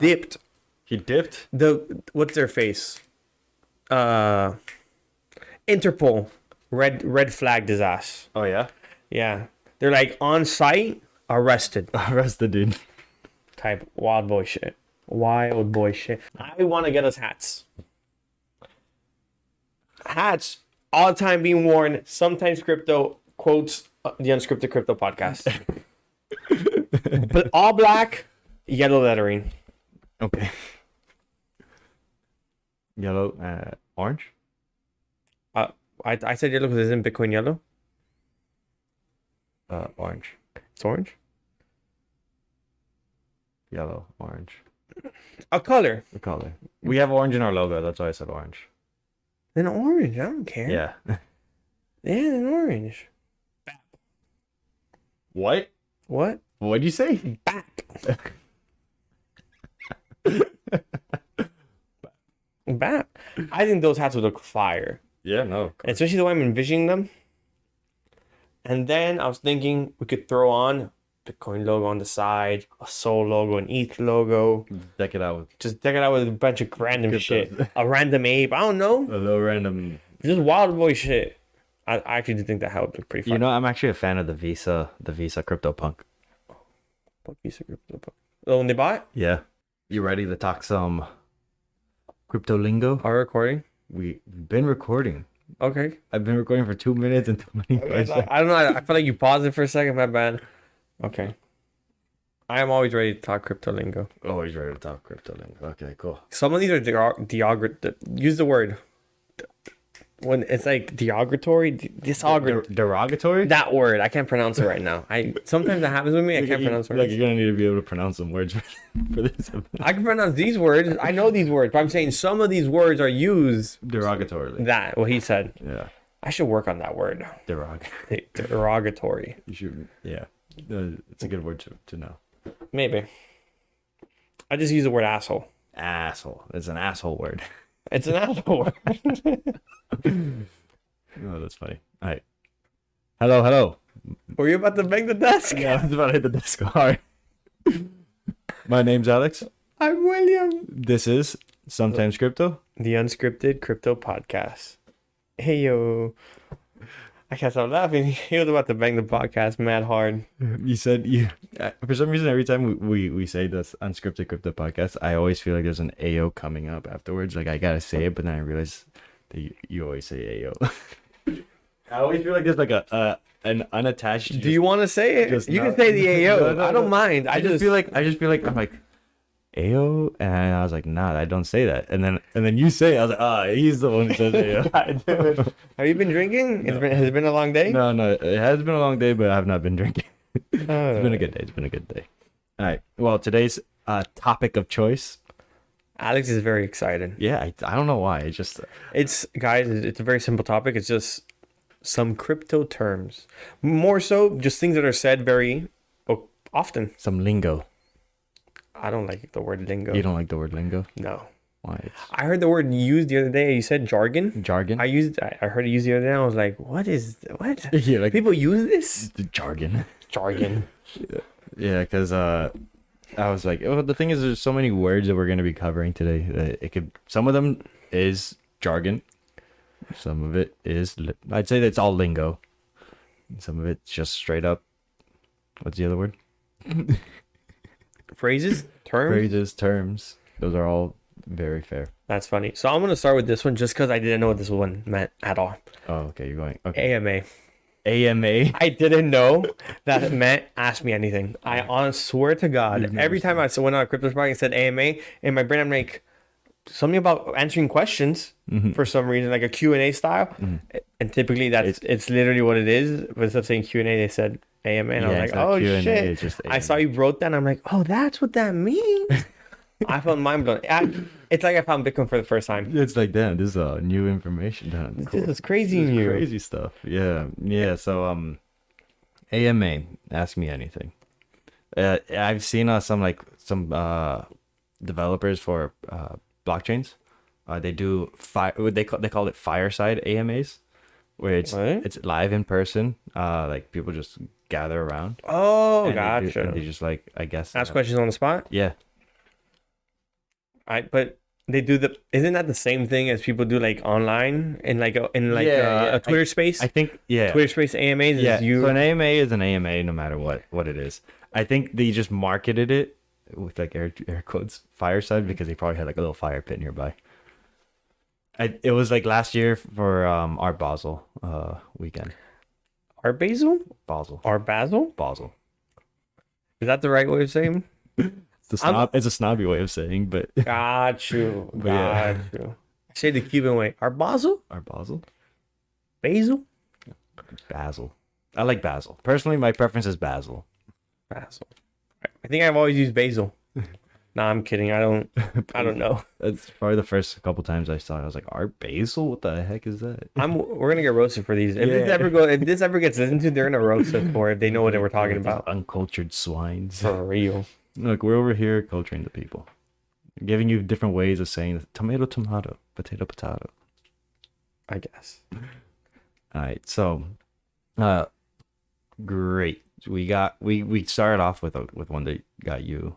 dipped. He dipped? What's their face? Interpol red flagged his ass. Oh, yeah? Yeah. They're like on site, arrested. Arrested, dude. Type wild boy shit. Wild boy shit. I want to get us hats. Hats all the time being worn. Sometimes crypto quotes the unscripted crypto podcast. But all black, yellow lettering. Okay. Yellow, orange? I said yellow because isn't Bitcoin yellow? Orange. It's orange. Yellow, orange. A color. The color. We have orange in our logo. That's why I said orange. Then orange. I don't care. Yeah. Yeah, then orange. What? What? What'd you say? Bap. Bap. I think those hats would look fire. Yeah, no. Especially the way I'm envisioning them. And then I was thinking we could throw on Bitcoin logo on the side, a Soul logo, an ETH logo. Deck it out with Just deck it out with a bunch of random shit. A random ape. I don't know. a little random. Just wild boy shit. I actually do think that would look pretty fun. You know, I'm actually a fan of the Visa CryptoPunk. What piece of crypto? Oh, when they bought it? Yeah. You ready to talk some crypto lingo? Are we recording? We've been recording. Okay. I've been recording for 2 minutes and 25 seconds. I don't know. I feel like you paused it for a second. My bad. Okay. I am always ready to talk crypto lingo. Always ready to talk crypto lingo. Okay, cool. Some of these are use the word. When it's like derogatory, Derogatory? that word, I can't pronounce it right now. Sometimes that happens with me. I can't pronounce words. Like you're gonna need to be able to pronounce some words for this. I can pronounce these words. I know these words, but I'm saying some of these words are used Derogatorily. that. What he said. Yeah. I should work on that word. Derogatory. You should. Yeah. It's a good word to know. Maybe. I just use the word asshole. Asshole. It's an asshole word. It's an asshole word. Oh, that's funny. All right. Hello. Were you about to bang the desk? Yeah, I was about to hit the desk hard. My name's Alex. I'm William. This is Sometimes Crypto. The unscripted crypto podcast. Hey, yo. I can't stop laughing. He was about to bang the podcast mad hard. You said for some reason, every time we say this unscripted crypto podcast, I always feel like there's an AO coming up afterwards. Like I gotta say it, but then I realize that you always say AO. I always feel like there's like an unattached. Do you want to say it? You can say the AO. I don't mind. I just feel like I'm like AO, and I was like, nah, I don't say that. And then you say it, I was like, he's the one who says AO. I do. Have you been drinking? No. Has it been a long day? No, it has been a long day, but I have not been drinking. It's been a good day. All right. Well, today's topic of choice. Alex is very excited. Yeah, I don't know why. It's a very simple topic. It's just some crypto terms. More so, just things that are said very often. some lingo. I don't like the word lingo. You don't like the word lingo? No. Why? I heard the word used the other day. You said jargon. Jargon? I heard it used the other day. I was like, what? Yeah, like People use this? the jargon. Jargon. Yeah, because I was like, the thing is, there's so many words that we're going to be covering today. That some of them is jargon. Some of it is, I'd say that's all lingo. Some of it's just straight up. What's the other word? Phrases? Terms. Those are all very fair. That's funny. So I'm going to start with this one just because I didn't know what this one meant at all. Oh, okay. You're going. Okay. AMA. AMA. I didn't know that it meant ask me anything. I honestly swear to God, every time I went on a crypto spark and said AMA, in my brain I'm like, something about answering questions for some reason, like a Q&A style. And typically it's literally what it is. But instead of saying Q&A, they said AMA. And I was like, oh Q&A, shit. it's just I saw you wrote that and I'm like, oh, that's what that means. I felt mind blown. It's like I found Bitcoin for the first time. It's like, damn, this is new information. Damn, cool. This is crazy new. Crazy stuff. Yeah. So AMA, ask me anything. I've seen some developers for blockchains. They do they call it fireside AMAs, where it's live in person. Like people just gather around. Oh, and gotcha. they just like, I guess, ask questions on the spot. Yeah. But they do isn't that the same thing as people do like online in like Yeah, a Twitter space? I think Twitter space AMAs yeah. is you. So an AMA is an AMA no matter what it is. I think they just marketed it with like air quotes fireside because they probably had like a little fire pit nearby. It was like last year for Art Basel weekend. Art Basel? Basel. Art Basel? Basel. Is that the right way of saying? It's a snobby way of saying, but Got you. But yeah. Got you. Say the Cuban way. Art Basel? Art Basel. Basil? Basil. I like basil. Personally, my preference is basil. Basil. I think I've always used basil. Nah, I'm kidding. I don't know. That's probably the first couple times I saw it. I was like, Art Basil? What the heck is that? We're gonna get roasted for these. If Yeah. this ever gets listened to, they're gonna roast us for it if they know what we're talking These about. uncultured swines. For real. Look, we're over here culturing the people. Giving you different ways of saying tomato, tomato, potato, potato. I guess. All right, so great. We started off with one that got you.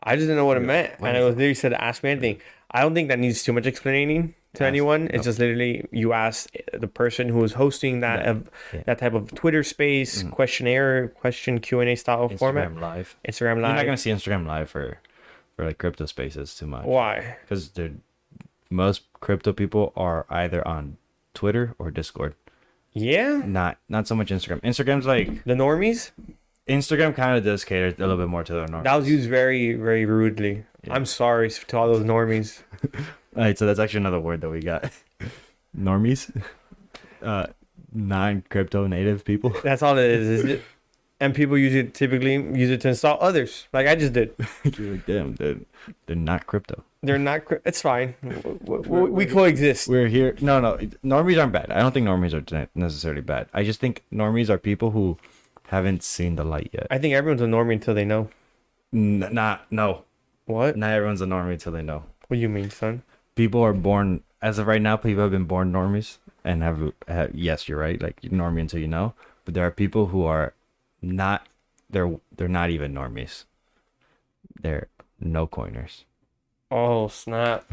I just didn't know what it meant. What And is it was literally said, ask me anything. I don't think that needs too much explaining to anyone. It's just literally you ask the person who is hosting that type of Twitter space, question Q&A style format. Instagram Live. Instagram You're not Live. gonna see Instagram Live for like crypto spaces too much. Why? Because most crypto people are either on Twitter or Discord. Yeah? Not so much Instagram. Instagram's like The normies? Instagram kind of does cater a little bit more to the normies. That was used very, very rudely. Yeah. I'm sorry to all those normies. All right, so that's actually another word that we got. Normies. Non-crypto native people. That's all it is. And people typically use it to install others, like I just did. You're like, damn, they're not crypto. They're not. It's fine. We coexist. We're here. No, normies aren't bad. I don't think normies are necessarily bad. I just think normies are people who haven't seen the light yet. I think everyone's a normie until they know. No. What? Not everyone's a normie until they know. What do you mean, son? People are born, as of right now, people have been born normies and have yes, you're right, like normie until you know. But there are people who are not, they're not even normies. They're no coiners. Oh, snap.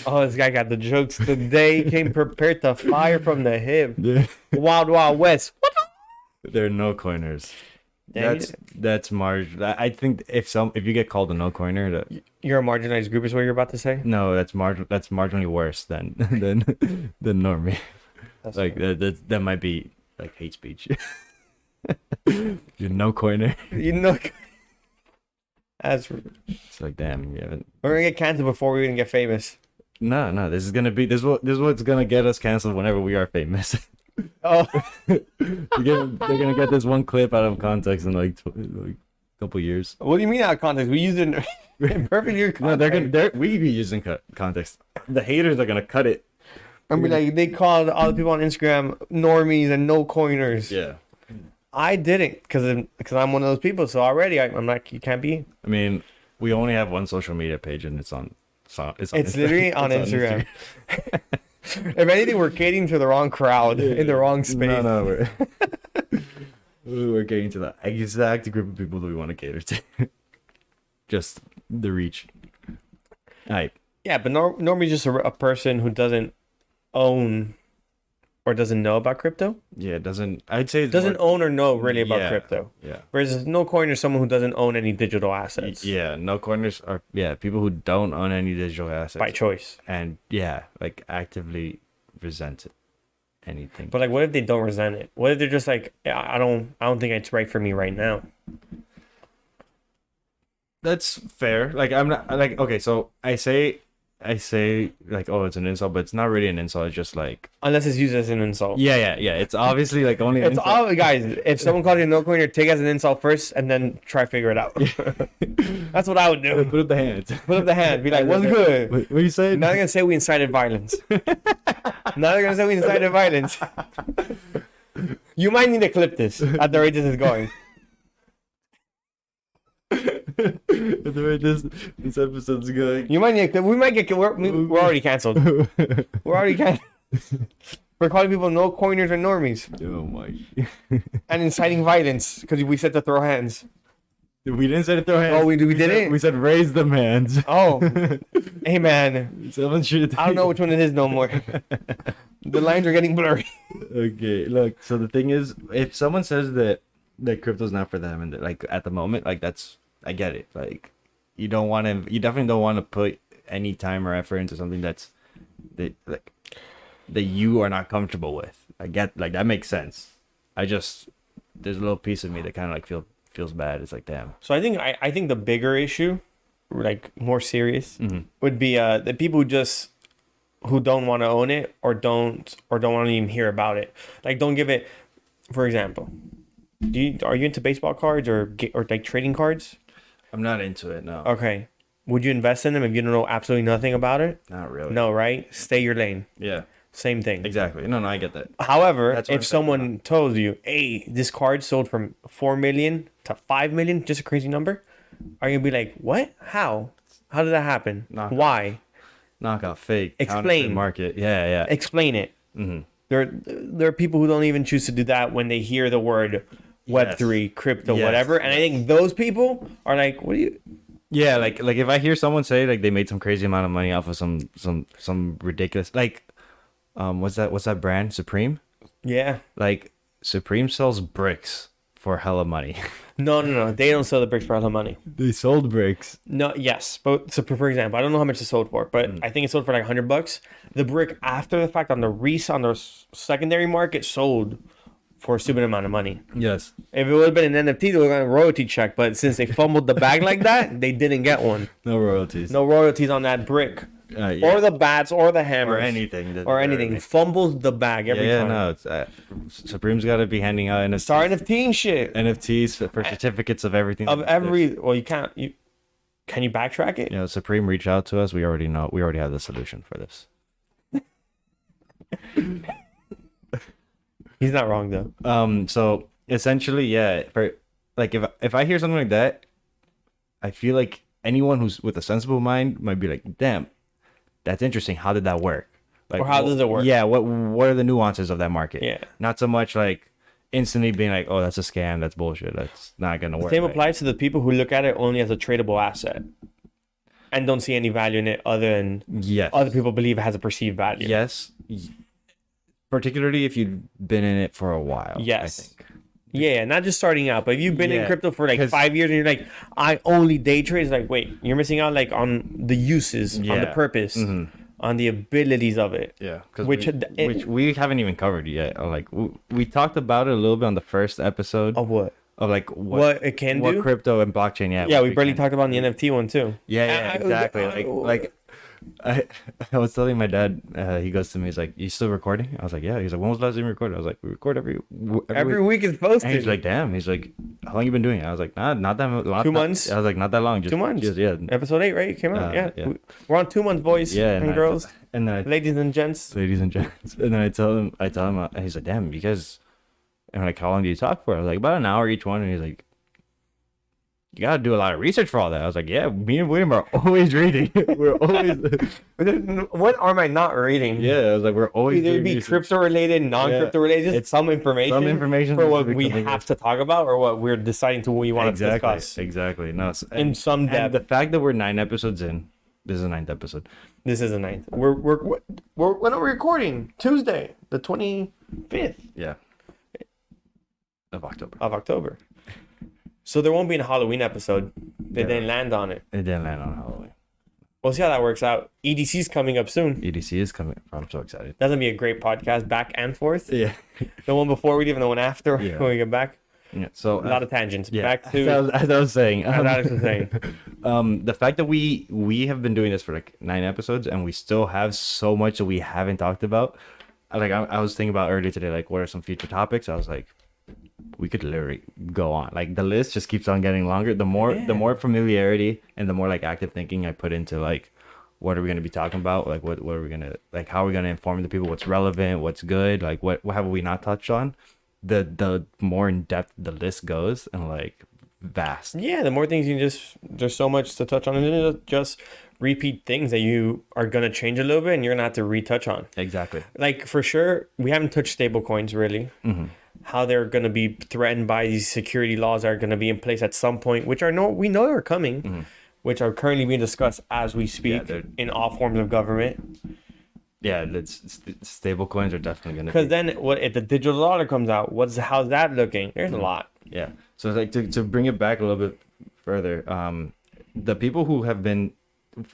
Oh, this guy got the jokes today. He came prepared to fire from the hip. Yeah. Wild, wild west. What? They're no coiners. Dang That's I think if you get called a no coiner, You're a marginalized group is what you're about to say? no, that's marginally worse than normie. That's Like that might be like hate speech. You're no coiner. You know, that's It's like, damn, you haven't. we're gonna get canceled before we even get famous. No. This is what's gonna get us canceled whenever we are famous. Oh, they're gonna get this one clip out of context in like couple years. what do you mean out of context? We used it in perfect year No, context. we be using context. The haters are gonna cut it. I mean, like they called all the people on Instagram normies and no coiners. Yeah. I didn't because I'm one of those people. So already I'm like, you can't be. I mean, we only have one social media page, and it's Literally on Instagram. If anything, we're catering to the wrong crowd in the wrong space. No, we're getting to the exact group of people that we want to cater to. Just the reach. All right. Yeah, but normally just a person who doesn't own or doesn't know about crypto. Yeah, I'd say Doesn't own or know really about crypto. Yeah. Whereas no coiner is someone who doesn't own any digital assets. Yeah, no corners are people who don't own any digital assets By choice. and like actively resent anything. But like, what if they don't resent it? What if they're just like, I don't think it's right for me right now. That's fair. Like I'm not like okay, so I say like, oh, it's an insult, but it's not really an insult. It's just like Unless it's used as an insult. yeah. It's obviously like only an It's insult. all guys. If someone calls you a no coiner, take it as an insult first, and then try to figure it out. That's what I would do. Put up the hands. Put up the hand. Be like, "What's good?" What you say? Now they're gonna say we incited violence. Now they're gonna say we incited violence. You might need to clip this at the rate this is going. The way this episode's going. You might need to clip. We might get. We're already canceled. We're already canceled. We're calling people no coiners or normies Oh my. and inciting violence because we said to throw hands. We didn't say to throw hands. Oh, we said, didn't? we said raise them hands. Oh, hey man, Someone should. I don't know which one it is no more. The lines are getting blurry. Okay, look. So the thing is, if someone says that crypto's not for them, and that, like at the moment, like that's I get it. Like you definitely don't want to put any time or effort into something that you are not comfortable with. I get like that makes sense. There's a little piece of me that kind of like feels bad. It's like, damn. So I think the bigger issue, like more serious, would be the people who don't want to own it or don't want to even hear about it. Like, don't give it. For example, are you into baseball cards or like trading cards? I'm not into it. No. Okay. Would you invest in them if you don't know absolutely nothing about it? Not really. No, right? Stay your lane. Yeah. Same thing. Exactly. No, I get that. However, if someone told you, hey, this card sold from 4 million to 5 million, just a crazy number, are you going to be like, what? How did that happen? Why? Knockout, fake. Explain. Market. Yeah. Explain it. Mm-hmm. There are people who don't even choose to do that when they hear the word Web3, crypto, whatever. And I think those people are like, what do you... Yeah, like if I hear someone say like they made some crazy amount of money off of some ridiculous, like what's that brand? Supreme? Yeah. Like Supreme sells bricks for hella money. No. They don't sell the bricks for hella money. They sold bricks. No, yes. But so for example, I don't know how much it sold for, but I think it sold for like $100. The brick after the fact on the secondary market sold for a stupid amount of money. Yes. If it would have been an NFT, they would have got a royalty check. But since they fumbled the bag like that, they didn't get one. No royalties. No royalties on that brick. Or the bats, or the hammers. Or anything. Fumbles the bag every time. No, it's Supreme's got to be handing out NFTs. Start NFT and shit. NFTs for certificates of everything. Well, you can't. Can you backtrack it? Yeah, Supreme reach out to us. We already know. We already have the solution for this. He's not wrong though. So essentially, yeah. For like, if I hear something like that, I feel like anyone who's with a sensible mind might be like, "Damn, that's interesting. How did that work? Like, or how does it work? Yeah. What are the nuances of that market? Yeah. Not so much like instantly being like, "Oh, that's a scam. That's bullshit. That's not gonna work." Same applies to the people who look at it only as a tradable asset, and don't see any value in it other than other people believe it has a perceived value. Yes. Particularly if you've been in it for a while. Yes. I think. Yeah, not just starting out, but if you've been in crypto for like 5 years and you're like, I only day trade, it's like, wait, you're missing out like on the uses, on the purpose, on the abilities of it. Yeah, which we haven't even covered yet. Like we talked about it a little bit on the first episode. Of what? Of like what it can do? What crypto and blockchain, Yeah, we barely talked about the NFT one too. Yeah, exactly. Like I was telling my dad, he goes to me, he's like, "You still recording?" I was like, "Yeah." He's like, "When was the last time you recorded?" I was like, "We record every week is posted." And he's like, "Damn." He's like, "How long you been doing it?" I was like, "Not that long." 2 months. I was like, "Not that long." 2 months. Yeah. Episode 8, right? It came out. Yeah. We're on 2 months, boys and girls, and ladies and gents. And then I tell him, and he's like, "Damn, you guys." And I'm like, "How long do you talk for?" I was like, "About an hour each one." And he's like, "You gotta do a lot of research for all that." I was like, "Yeah, me and William are always reading. We're always." What am I not reading? Yeah, I was like, we're always either be crypto related, non-crypto related. Just some information for what we have to talk about or what we're deciding to what we want to discuss. Exactly. No, in some depth. And the fact that we're 9 episodes in, this is the 9th episode. This is the 9th. We're when are we recording? Tuesday, the 25th. Yeah. Of October. So there won't be a Halloween episode. They didn't land on it. It didn't land on Halloween. We'll see how that works out. EDC's coming up soon. EDC is coming. I'm so excited. That's going to be a great podcast, back and forth. Yeah. The one before we leave and the one after when we get back. Yeah. So a lot of tangents. Yeah. Back to... As I was saying. The fact that we have been doing this for like 9 episodes and we still have so much that we haven't talked about. Like I was thinking about earlier today, like what are some future topics? I was like, we could literally go on. Like the list just keeps on getting longer. The more familiarity and the more like active thinking I put into like what are we going to be talking about? Like what are we going to like how are we going to inform the people what's relevant, what's good, like what have we not touched on? The more in depth the list goes and like vast. Yeah, the more things there's so much to touch on and just repeat things that you are going to change a little bit and you're going to have to retouch on. Exactly. Like for sure, we haven't touched stable coins really. how they're going to be threatened by these security laws that are going to be in place at some point, which we know are coming, which are currently being discussed as we speak in all forms of government. Yeah, stable coins are definitely going to. Because then, what if the digital dollar comes out? How's that looking? There's a lot. Yeah. So like to bring it back a little bit further, the people who have been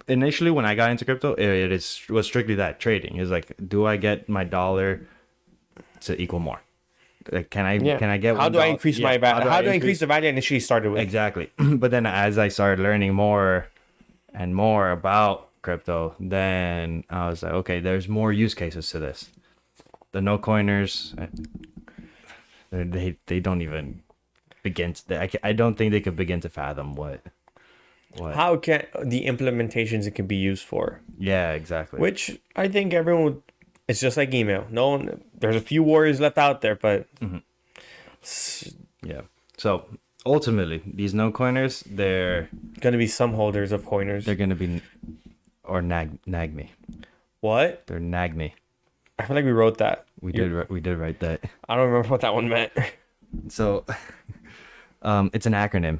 initially when I got into crypto, was strictly that trading. Is like, do I get my dollar to equal more? Like, can I get? How do I increase my value? How do I increase the value I initially started with? Exactly. But then as I started learning more and more about crypto, then I was like, okay, there's more use cases to this. The no coiners, they don't even begin to, I don't think they could begin to fathom what how can the implementations it can be used for. Yeah, exactly. Which I think everyone would, it's just like email. There's a few warriors left out there, but yeah. So ultimately, these no coiners, they're gonna be some holders of coiners. They're gonna be or nag me. What? They're nag me. I feel like we wrote that. We did write that. I don't remember what that one meant. So it's an acronym.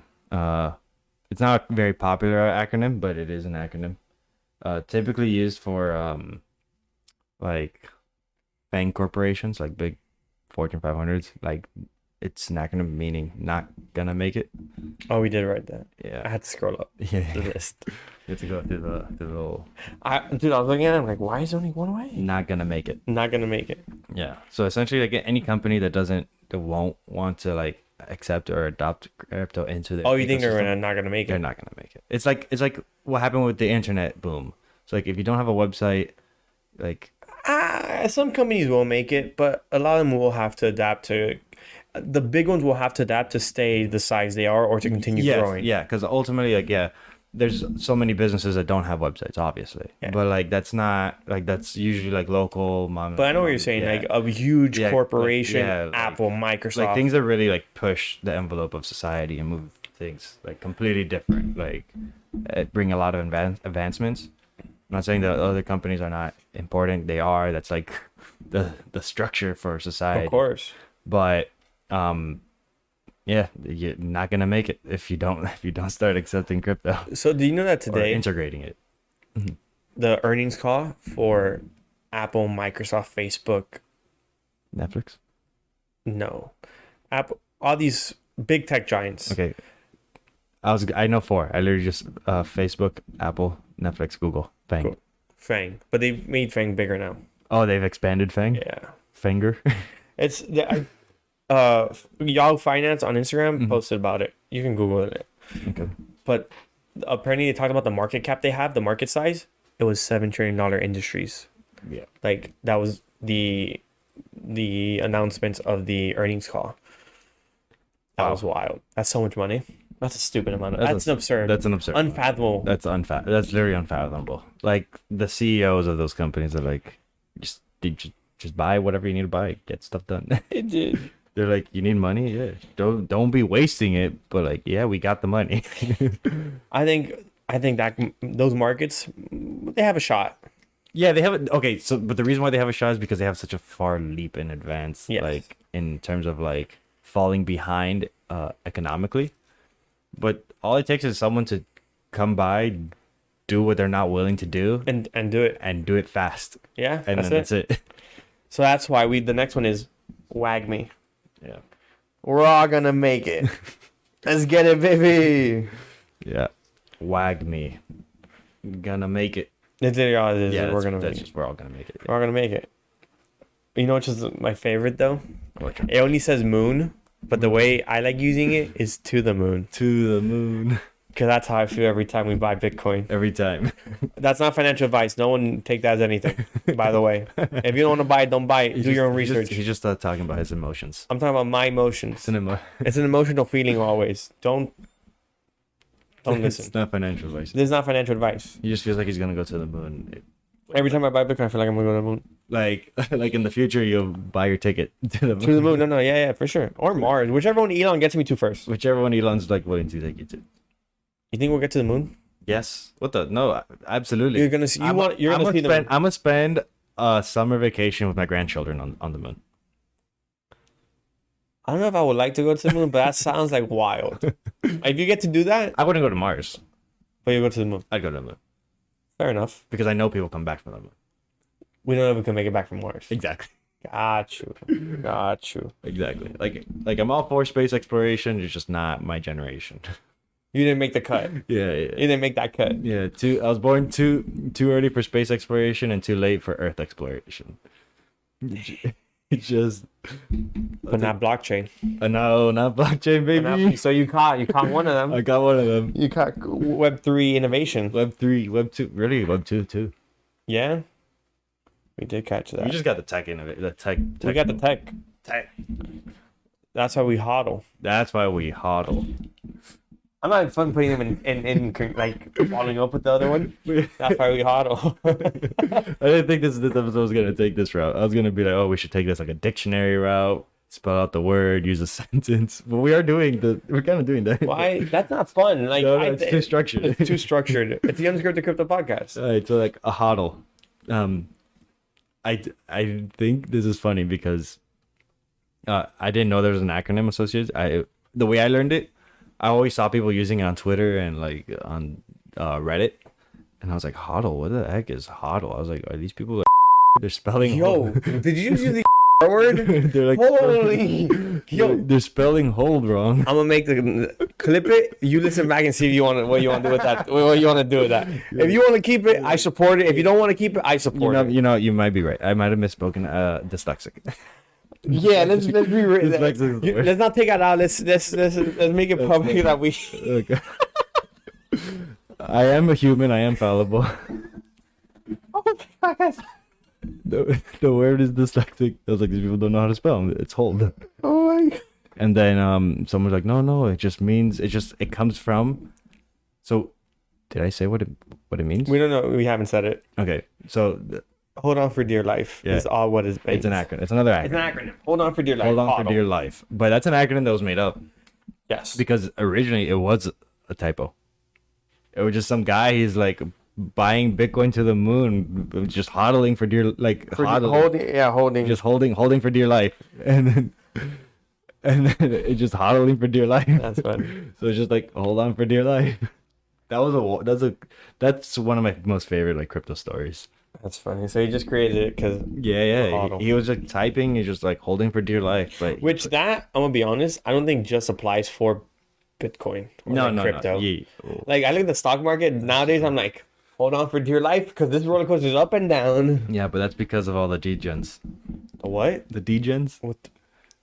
It's not a very popular acronym, but it is an acronym. Typically used for like FANG corporations, like big Fortune 500s. Like, it's an acronym meaning not gonna make it. Oh, we did write that. Yeah, I had to scroll up the list. You have to go through the little. I was looking at it. I'm like, why is there only one way? Not gonna make it. Not gonna make it. Yeah. So essentially, like any company that won't want to like accept or adopt crypto into their. Oh, you think they're not gonna make it? They're not gonna make it. It's like what happened with the internet boom. So like if you don't have a website, like. Some companies will make it, but a lot of them will have to adapt to. The big ones will have to adapt to stay the size they are or to continue growing. Yeah, because ultimately, there's so many businesses that don't have websites, obviously. Yeah. But like that's not like that's usually like local mom. But I know what you're saying, like a huge corporation, Apple, Microsoft, like things that really like push the envelope of society and move things like completely different, like bring a lot of advancements. I'm not saying that other companies are not important. They are. That's like the structure for society. Of course. But yeah, you're not gonna make it if you don't start accepting crypto. So do you know that today or integrating it? The earnings call for Apple, Microsoft, Facebook, Netflix? No. Apple, all these big tech giants. Okay. I know 4. I literally just Facebook, Apple, Netflix, Google, FANG. Cool. FANG, but they've made FANG bigger now. Oh, they've expanded FANG? Yeah. Fanger? It's Yahoo Finance on Instagram posted about it. You can Google it. Okay. But apparently they talked about the market cap they have, the market size. It was $7 trillion industries. Yeah. Like that was the announcements of the earnings call. That was wild. That's so much money. That's a stupid amount. That's absurd. That's an absurd. Unfathomable. That's literally unfathomable. Like the CEOs of those companies are like, just buy whatever you need to buy, get stuff done. It did. They're like, you need money, yeah. Don't be wasting it, but like, yeah, we got the money. I think that those markets, they have a shot. Yeah, they have it. Okay, so but the reason why they have a shot is because they have such a far leap in advance, like in terms of like falling behind economically. But all it takes is someone to come by, do what they're not willing to do, and do it fast. Yeah, and that's it. So that's why the next one is wag me. Yeah, we're all gonna make it. Let's get it, baby. Yeah, wag me. Gonna make it. We're all gonna make it. We're all gonna make it. You know which is my favorite though? It only says moon, but the way I like using it is to the moon. To the moon. Because that's how I feel every time we buy Bitcoin. Every time. That's not financial advice. No one take that as anything, by the way. If you don't want to buy it, don't buy it. Do your own research. He's just talking about his emotions. I'm talking about my emotions. It's an emotional feeling always. Don't listen. It's not financial advice. This is not financial advice. He just feels like he's going to go to the moon. Every time I buy Bitcoin, I feel like I'm going to go to the moon. Like in the future, you'll buy your ticket to the moon. To the moon. No, yeah, for sure. Or Mars. Whichever one Elon gets me to first. Whichever one Elon's like willing to take you to. You think we'll get to the moon? Yes. What the? No, absolutely. You're gonna see. I'm gonna spend a summer vacation with my grandchildren on the moon. I don't know if I would like to go to the moon, but that sounds like wild. If you get to do that, I wouldn't go to Mars. but you go to the moon. I'd go to the moon Fair enough. because I know people come back from the moon. We don't know if we can make it back from Mars. Exactly. Got you. Got you. Exactly. Like I'm all for space exploration. It's just not my generation. You didn't make the cut. Yeah. You didn't make that cut. Yeah. I was born too early for space exploration and too late for Earth exploration. It's just. But not blockchain. No, not blockchain, baby. So you caught one of them. I got one of them. You caught Web3 innovation. Web3, Web2, really Web2 too. Yeah. We did catch that. We just got the tech innovation. The tech. We got the tech. That's why we hodl. That's why we hodl. I'm not having fun putting them in like following up with the other one. That's why we hodl. I didn't think this episode was gonna take this route. I was gonna be like, oh, we should take this like a dictionary route, spell out the word, use a sentence. But we're kind of doing that. Why? That's not fun. Like No, it's too structured. It's too structured. It's the Unscripted Crypto Podcast. All right, so like a hodl. I think this is funny because I didn't know there was an acronym associated. The way I learned it, I always saw people using it on Twitter and like on Reddit, and I was like, hodl. What the heck is hodl? I was like, are these people like they're spelling? Yo, did you use the word? They're like, Holy, yo, they're spelling hold wrong. I'm gonna make the clip it. You listen back and see if you want what you want to do with that. What you want to do with that? If you want to keep it, I support it. If you don't want to keep it, I support it. You might be right. I might have misspoken. Dyslexic. Yeah, let's be real. Dyslexic is the word. Let's not take it out. Let's make it public that we. Okay. I am a human. I am fallible. Oh my God. The word is dyslexic. I was like, these people don't know how to spell. It's hold. Oh my God. And then someone's like, no, it just means it comes from. So, did I say what it means? We don't know. We haven't said it. Okay, so Hold on for dear life. Yeah. Is all what is based. it's an acronym. It's another acronym. It's an acronym. Hold on for dear life. Hold on for Hodl. dear life. But that's an acronym that was made up Yes. because originally it was a typo. It was just some guy. He's like buying Bitcoin to the moon, just hodling for dear Holding. just holding for dear life, and then it's just hodling for dear life. That's funny. So it's just like hold on for dear life. That's one of my most favorite like crypto stories. That's funny. So he just created it because Yeah. He was like typing, he's just like holding for dear life, but which that I'm gonna be honest, I don't think just applies for Bitcoin or no, crypto. no. Yeah. Like I look at the stock market nowadays, I'm like, hold on for dear life because this roller coaster is up and down. Yeah, but that's because of all the degens. The what? The degens? What?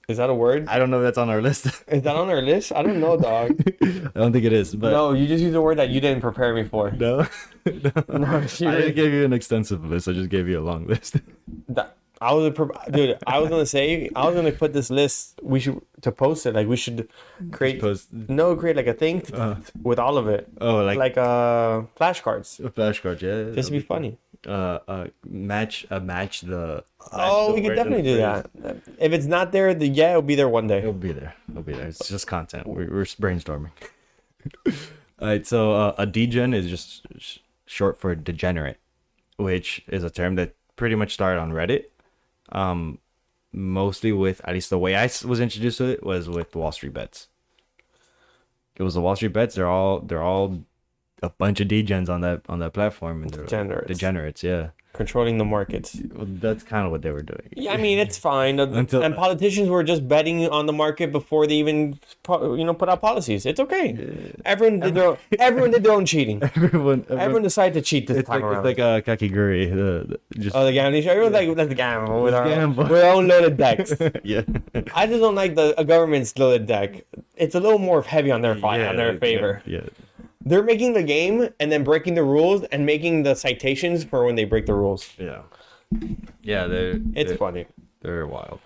Is that a word? I don't know if that's on our list. Is that on our list? I don't know, dog. I don't think it is, but No, you just used a word that you didn't prepare me for. no. No, I didn't give you an extensive list. I just gave you a long list. I was gonna put this list. We should to post it. Like we should create create like a thing with all of it. Oh, like flashcards. flashcards, yeah. Just to be funny. Match the. Oh, we could definitely do that. If it's not there, it'll be there one day. It'll be there. It's just content. We're brainstorming. All right, so a degen is just short for degenerate, which is a term that pretty much started on Reddit. Mostly with, at least the way I was introduced to it was with Wall Street Bets. It was the Wall Street Bets. They're all a bunch of degens on that platform, and they're degenerates, yeah. Controlling the markets. Well, that's kind of what they were doing. Yeah, I mean it's fine. And politicians were just betting on the market before they even put out policies. It's okay. Yeah. Everyone did their own cheating. Everyone decided to cheat this time around. It's like a kakiguri. The gambling show. Everyone's like, let's gamble with our own loaded decks. Yeah. I just don't like the government's loaded deck. It's a little more heavy on their favor. Yeah. They're making the game and then breaking the rules and making the citations for when they break the rules. Yeah. Yeah, it's funny. They're wild.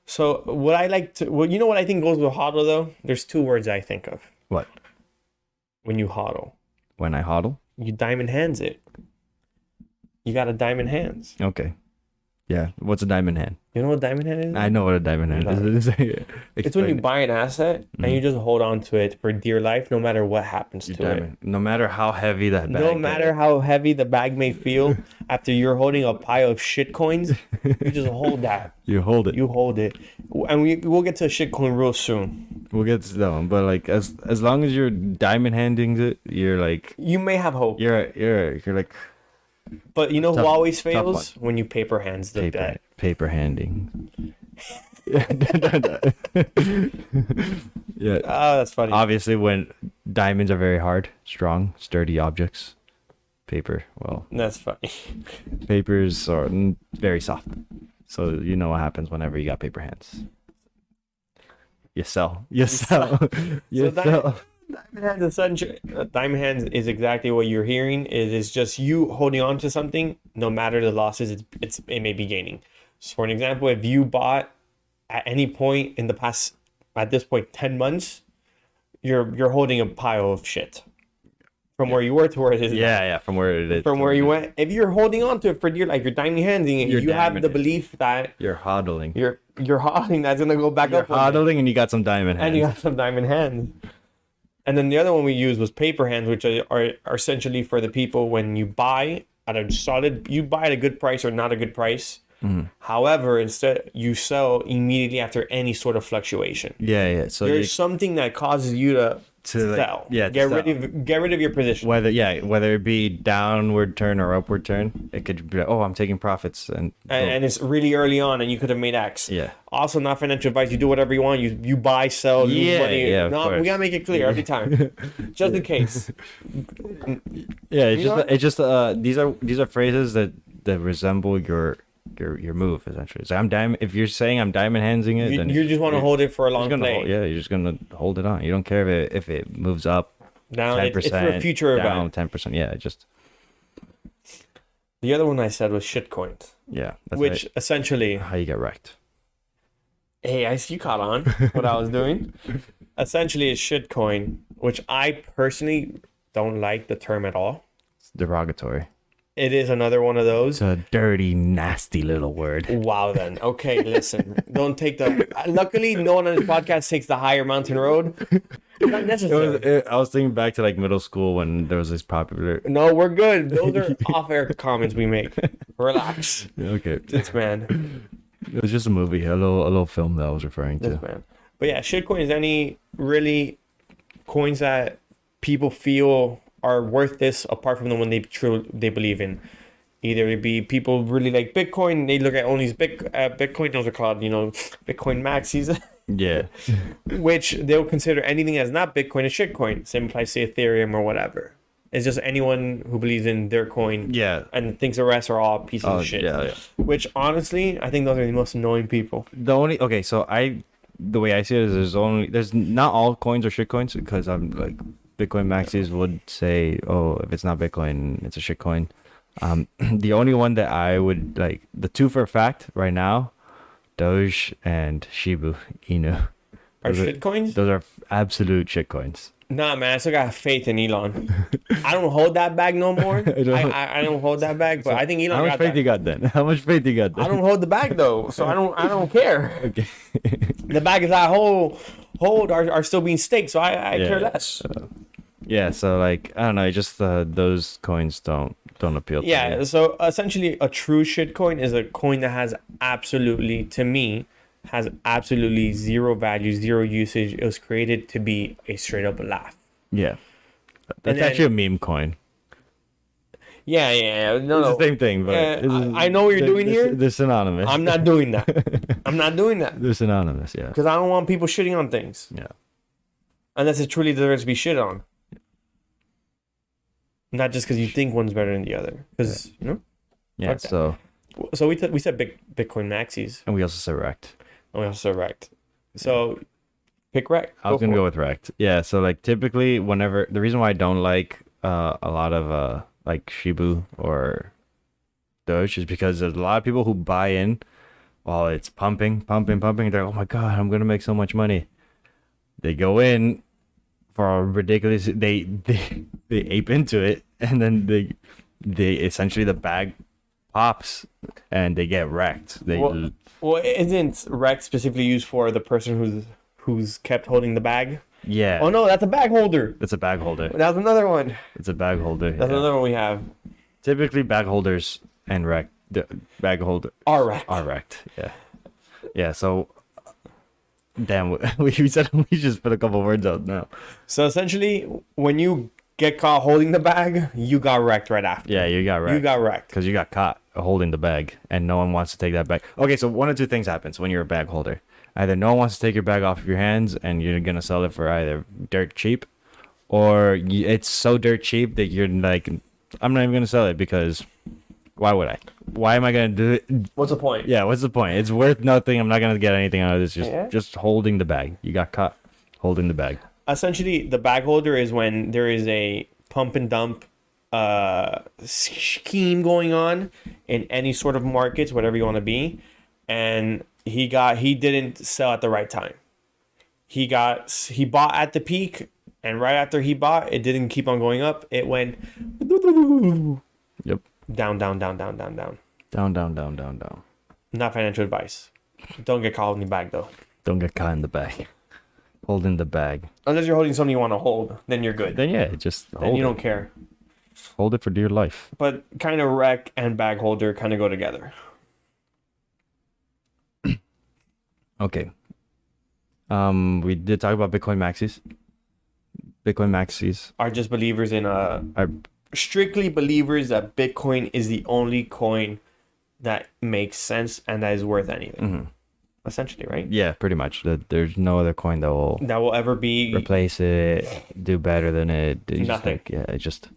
So what I think goes with hodl though? There's two words I think of. What? When you hodl. When I hodl? You diamond hands it. You got a diamond hands. Okay. Yeah. What's a diamond hand? You know what diamond hand is? I know what a diamond hand is. It's when you Explain it. buy an asset and you just hold on to it for dear life, no matter what happens to it. Diamond. No matter how heavy that bag No matter how heavy the bag may feel, after you're holding a pile of shit coins, you just hold that. you hold it. You hold it, and we'll get to shit coin real soon. We'll get to that one, but like as long as you're diamond handing it, you're like You may have hope, you're like but you know Tough- who always tough fails? When you paper hands the paper bet. paper handing. Yeah. Oh, that's funny. Obviously, when diamonds are very hard, strong, sturdy objects, paper, well, That's funny. papers are very soft. So you know what happens whenever you got paper hands. You sell. You sell. You So sell. Diamond hands, diamond hands is exactly what you're hearing. It is just you holding on to something, no matter the losses, it may be gaining. So for an example, if you bought at any point in the past, at this point, 10 months, you're holding a pile of shit from where you were to where it is. Yeah, from where it is. From where you went. If you're holding on to it for dear, like you're diamond handing it, You're you have the diamond hand. belief that You're hodling. you're hodling that's gonna go back You're up one day. hodling, and you got some diamond hands. And you got some diamond hands. And then the other one we use was paper hands, which are essentially for the people when you buy at a you buy at a good price or not a good price. Mm-hmm. However, instead you sell immediately after any sort of fluctuation. Yeah. So There's something that causes you to To, like, sell. yeah, to get sell. rid of your position. whether it be downward turn or upward turn, it could be like, oh, I'm taking profits, and And it's really early on, and you could have made X. Yeah. Also, not financial advice. You do whatever you want. You buy, sell, lose Yeah, money. yeah, of No, course. we gotta make it clear every time, just in case. yeah, You it's just these are phrases that resemble your move essentially. So if you're saying I'm diamond handsing it, then You just want to hold it for a you're long gonna play. you're just gonna hold it on. You don't care if it moves up Down, 10%, it's for a future down event. 10%. Yeah, just The other one I said was shit coins, yeah. That's which essentially, how you get wrecked. hey, I see you caught on what I was doing. Essentially, a shit coin, which I personally don't like the term at all. It's derogatory. It is another one of those. It's a dirty, nasty little word. Wow, then. Okay, listen. Don't take the. Luckily, no one on this podcast takes the higher mountain road. Not necessary. I was thinking back to like middle school when there was this popular. No, we're good. Those are off-air comments we make. Relax. Okay, This man. it was just a movie, a little film that I was referring to. This man. But yeah, shitcoin is any really coins that people feel are worth this apart from the one they believe in. Either it be people really like Bitcoin, they look at only Bitcoin, those are called, Bitcoin maxis, Yeah, which they'll consider anything that's not Bitcoin a shitcoin. Same applies to Ethereum or whatever. It's just anyone who believes in their coin yeah. and thinks the rest are all pieces of shit. Yeah. Which honestly, I think those are the most annoying people. The way I see it is there's not all coins are shit coins, because I'm like Bitcoin maxis would say, oh, if it's not Bitcoin, it's a shit coin. The only one that I would like, the two for a fact right now, Doge and Shiba Inu. Are shitcoins? Those are absolute shit coins. Nah, man, I still got faith in Elon. I don't hold that bag no more. I don't hold that bag, but I think Elon How much got faith that. you got then? How much faith you got then? I don't hold the bag though, so I don't care. Okay. The bags I hold are still being staked, so I Yeah. care less. Yeah, so like I don't know, just those coins don't appeal to Yeah, me. so essentially a true shit coin is a coin that has absolutely, to me, has absolutely zero value, zero usage. It was created to be a straight up laugh. Yeah. That's And then- actually a meme coin. Yeah. No, It's no. the same thing, but I know what you're doing here. They're synonymous. I'm not doing that. I'm not doing that They're synonymous, yeah. because I don't want people shitting on things Yeah. unless it truly deserves to be shit on. Not just because you think one's better than the other, because Yeah, Okay. so we said Bitcoin maxis, and we also said wrecked. and we also said rect. So pick rect. I was gonna go with wrecked. Yeah, so like typically whenever the reason why I don't like a lot of like Shibu or Doge is because there's a lot of people who buy in while it's pumping. They're like, oh my god, I'm gonna make so much money. They go in for a ridiculous. They ape into it, and then they essentially the bag pops and they get wrecked. Well, isn't wreck specifically used for the person who's kept holding the bag? Yeah. Oh no, that's a bag holder. It's a bag holder. That's another one. It's a bag holder. That's another one we have. Typically, bag holders and the bag holder Are wrecked. are wrecked. Yeah. Yeah. So, damn, we said we just put a couple words out now. So essentially, when you get caught holding the bag, you got wrecked right after. Yeah, you got wrecked. You got wrecked. Because you got caught holding the bag and no one wants to take that bag. Okay, so one of two things happens when you're a bag holder. Either no one wants to take your bag off of your hands and you're going to sell it for either dirt cheap, or it's so dirt cheap that you're like, I'm not even going to sell it because why would I? Why am I going to do it? What's the point? Yeah, what's the point? It's worth nothing. I'm not going to get anything out of this. Yeah. Just holding the bag. You got caught holding the bag. Essentially, the bag holder is when there is a pump and dump scheme going on in any sort of markets, whatever you want to be, and he didn't sell at the right time. He bought at the peak, and right after he bought, it didn't keep on going up. It went Yep. down. Down. Not financial advice. Don't get caught in the bag though. Don't get caught in the bag. Holding the bag. Unless you're holding something you want to hold, then you're good. Then yeah, just Then hold you it. don't care. Hold it for dear life. But kind of wreck and bag holder kind of go together. Okay. We did talk about Bitcoin maxis. Bitcoin maxis Are just believers in are strictly believers that Bitcoin is the only coin that makes sense and that is worth anything. Essentially, right? yeah, pretty much. There's no other coin that will That will ever be replace it, do better than it. It's just Nothing. like, yeah, it just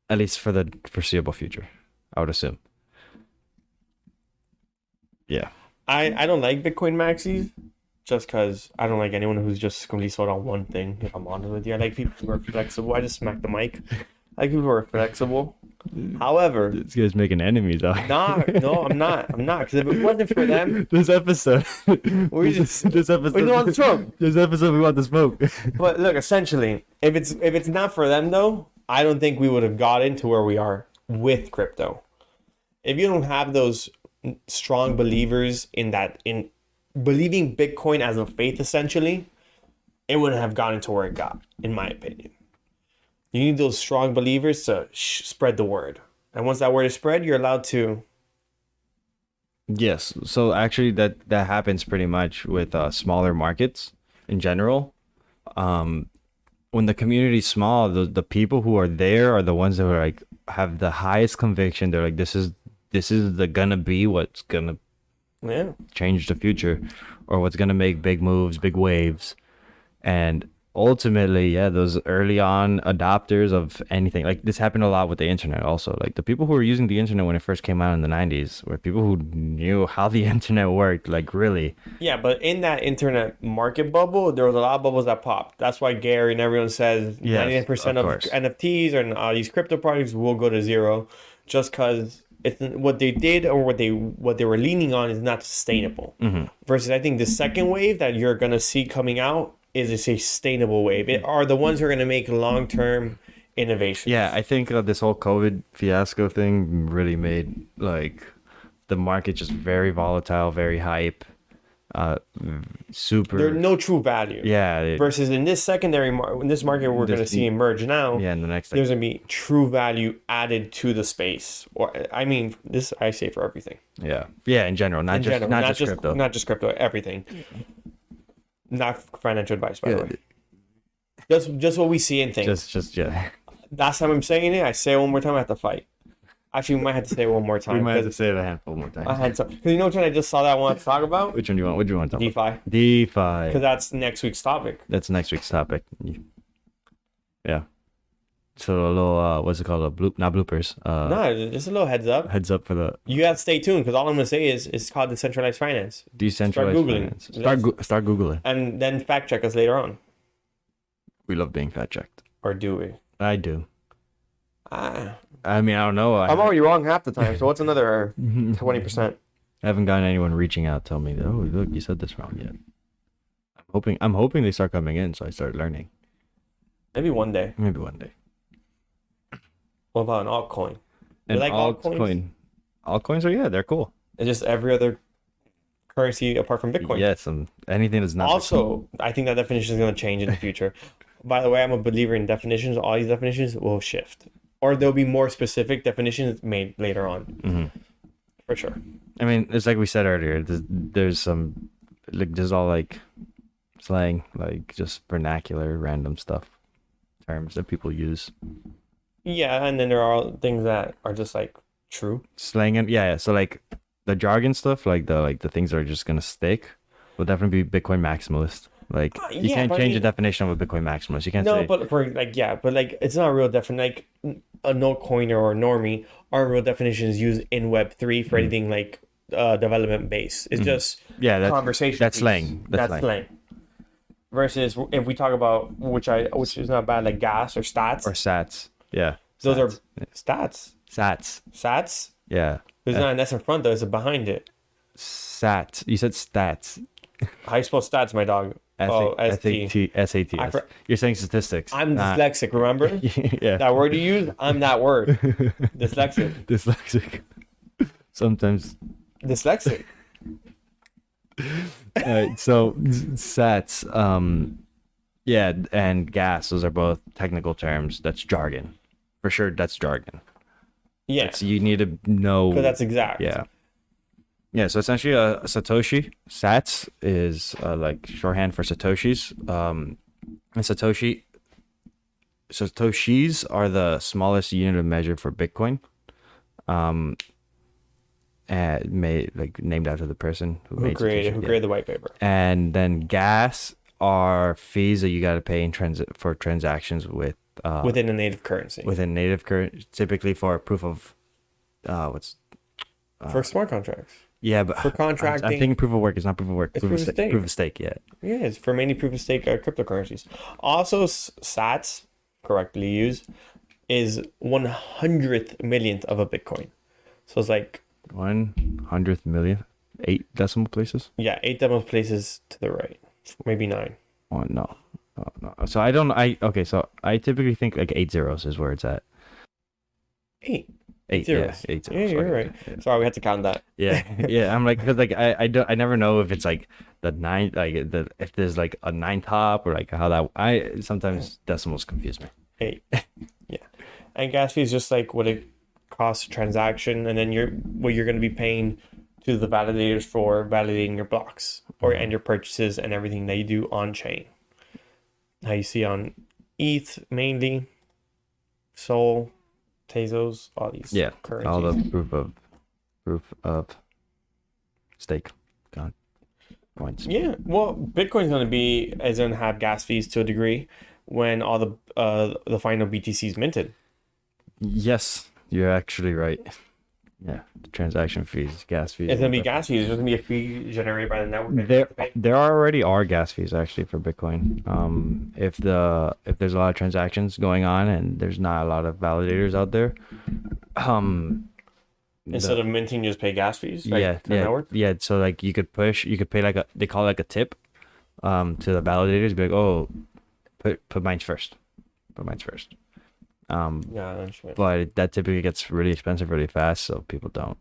at least for the foreseeable future, I would assume. Yeah. I don't like Bitcoin maxis just because I don't like anyone who's just completely sold on one thing, if I'm honest with you. I like people who are flexible. I just smacked the mic. I like people who are flexible. However, This guy's making enemies out. no, I'm not. Because if it wasn't for them, This episode. we just. This episode. We don't want to smoke. This episode we want to smoke. But look, essentially, if it's not for them though, I don't think we would have got into where we are with crypto. If you don't have those strong believers in believing Bitcoin as a faith, essentially, it wouldn't have gotten to where it got, in my opinion. You need those strong believers to spread the word. And once that word is spread, you're allowed to. Yes. So actually that happens pretty much with smaller markets in general. When the community's small, the people who are there are the ones that are like have the highest conviction. They're like, this is gonna be what's gonna change the future, or what's gonna make big moves, big waves. And ultimately, yeah, those early on adopters of anything, like this happened a lot with the internet also. Like the people who were using the internet when it first came out in the 90s were people who knew how the internet worked, like really. Yeah, but in that internet market bubble, there was a lot of bubbles that popped. That's why Gary and everyone says 99% of NFTs and these crypto projects will go to zero, just because it's what they did or what they were leaning on is not sustainable. Versus, I think the second wave that you're gonna see coming out is a sustainable wave. It are the ones who are going to make long-term innovations. Yeah, I think this whole COVID fiasco thing really made like the market just very volatile, very hype, super. There's no true value. Yeah. Versus in this secondary in this market we're going to see emerge now. Yeah, in the next. There's going to be true value added to the space. Or I mean, this I say for everything. Yeah. Yeah, in general, not just crypto. Not just crypto, everything. Not financial advice, by the way. Just what we see in things. Just yeah. Last time I'm saying it, I say it one more time, I have to fight. Actually, we might have to say it one more time. We might have to say it a handful more times. I had some. Because you know which one I just saw that I want to talk about? Which one do you want? What do you want to talk about? DeFi. DeFi. Because that's next week's topic. That's next week's topic. Yeah. So a little, what's it called? Not bloopers. No, just a little heads up. Heads up for the. You have to stay tuned because all I'm going to say is it's called decentralized finance. Decentralized finance. Start Googling. And then fact check us later on. We love being fact checked. Or do we? I do. I mean, I don't know. I'm already wrong half the time, so what's another 20%? I haven't gotten anyone reaching out telling me, oh, look, you said this wrong yet. I'm hoping they start coming in so I start learning. Maybe one day. Maybe one day. What about an altcoin? And like altcoins are they're cool. It's just every other currency apart from Bitcoin. Yes, and anything that's not Also, I think that definition is going to change in the future. By the way, I'm a believer in definitions. All these definitions will shift, or there'll be more specific definitions made later on, for sure. I mean, it's like we said earlier. There's some like there's all like slang, like just vernacular, random stuff, terms that people use. Yeah, and then there are things that are just like true. Slang and yeah. So like the jargon stuff, like the things that are just gonna stick, will definitely be Bitcoin maximalist. Like you can't change the definition of a Bitcoin maximalist. You can't say but for like it's not a real definition. Like a no coiner or a normie aren't real definitions used in Web3 for anything like development base. It's just conversation. That's slang. That's slang. Versus if we talk about which is not bad, like gas or stats or sats. Yeah, those are stats. Sats. Yeah. There's not an S in front though. It's a behind it. Sats. You said stats. How you spell stats, my dog? SAT. You're saying statistics. I'm dyslexic, remember? Yeah. That word you use, I'm that word. Dyslexic. Sometimes. Dyslexic. Alright, so sats, yeah, and gas, those are both technical terms. That's jargon. For sure, that's jargon. Yeah. You need to know. Because that's exact. Yeah. Yeah, so essentially a Satoshi, sats, is like shorthand for Satoshis. And Satoshis are the smallest unit of measure for Bitcoin. And named after the person who created the white paper. And then gas are fees that you got to pay for transactions with within a native currency. Within native currency, typically for proof of for smart contracts. Yeah, but for contracting, I'm thinking proof of work. It's not proof of work. It's proof of stake. Proof of stake. Yeah. Yeah, it's for mainly proof of stake cryptocurrencies. Also, sats, correctly used, is 1/100th millionth of a Bitcoin. So it's like 1/100th millionth, 8 decimal places. Yeah, 8 decimal places to the right, maybe 9. Oh no. So So I typically think like 8 zeros is where it's at. 8 zeros. Yeah, 8 zeros. Yeah, you're right. Yeah. Sorry, we had to count that. Yeah. I'm like, because like I never know if it's like the 9, like if there's like a 9 top or like how that. Sometimes decimals confuse me. 8. Yeah, and gas fee is just like what it costs a transaction, and then what you're going to be paying to the validators for validating your blocks and your purchases and everything that you do on chain. How you see on ETH mainly, Sol, Tezos, all these currencies. All the proof of stake coins. Yeah, well, Bitcoin's is going to have gas fees to a degree when all the final BTC is minted. Yes, you're actually right. Yeah, the transaction fees, gas fees. It's going to be gas fees. There's going to be a fee generated by the network. There already are gas fees actually for Bitcoin. If there's a lot of transactions going on and there's not a lot of validators out there, instead of minting, you just pay gas fees. To the network? Yeah. So like you could pay they call it like a tip, to the validators. Be like, oh, put mine first. But that typically gets really expensive really fast, so people don't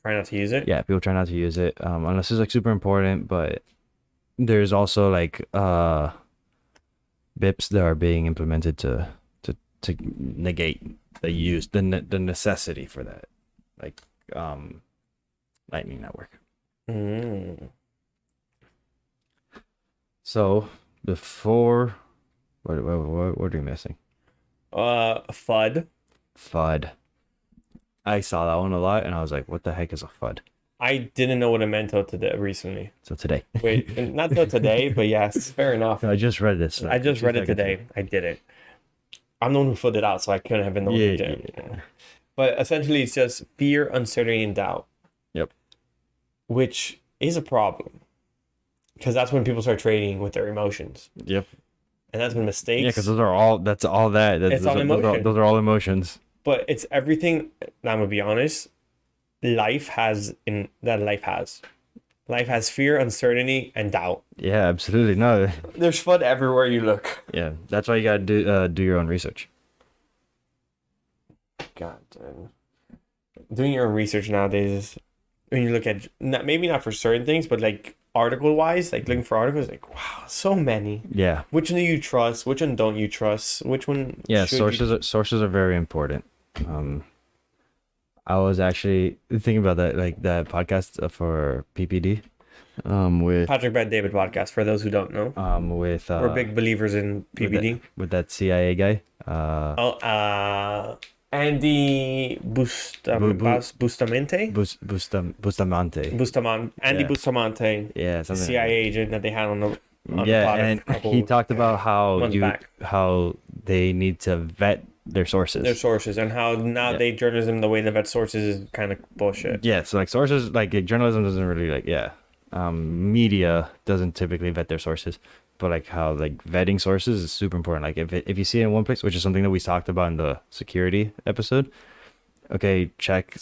try not to use it. Yeah, people try not to use it unless it's like super important. But there's also like BIPs that are being implemented to negate the necessity for that, like Lightning Network. So before what are we missing? FUD. I saw that one a lot, and I was like, "What the heck is a FUD?" I didn't know what it meant until today, recently. So today. Wait, not till today, but yes, fair enough. No, I just read this. I just read it today. I did it. I'm the one who filled it out, so I couldn't have been the one who did it. Yeah. But essentially, it's just fear, uncertainty, and doubt. Yep. Which is a problem, because that's when people start trading with their emotions. Yep. And that's when mistakes. Yeah, because that's all that. Those are all emotions. But it's everything. I'm gonna be honest. Life has. Life has fear, uncertainty, and doubt. Yeah, absolutely. No. There's FUD everywhere you look. Yeah, that's why you gotta do your own research. God damn. doing your own research nowadays, when you look at maybe not for certain things, but like article wise, like looking for articles, like wow, so many. Yeah. Which one do you trust? Which one don't you trust? Which one? Yeah, should sources are very important. I was actually thinking about that, like that podcast for PPD, with Patrick Bet David podcast for those who don't know. with We're big believers in PPD. with that CIA guy. Andy Bustamante. Andy Yeah. Bustamante, Yeah, the something. CIA agent that they had on the Yeah, pod a and couple he talked about months back. how they need to vet their sources. their sources and how nowadays journalism, the way they vet sources is kind of bullshit. Yeah, so like sources, like journalism doesn't really media doesn't typically vet their sources, but like how like vetting sources is super important. Like if you see it in one place, which is something that we talked about in the security episode. Okay, check,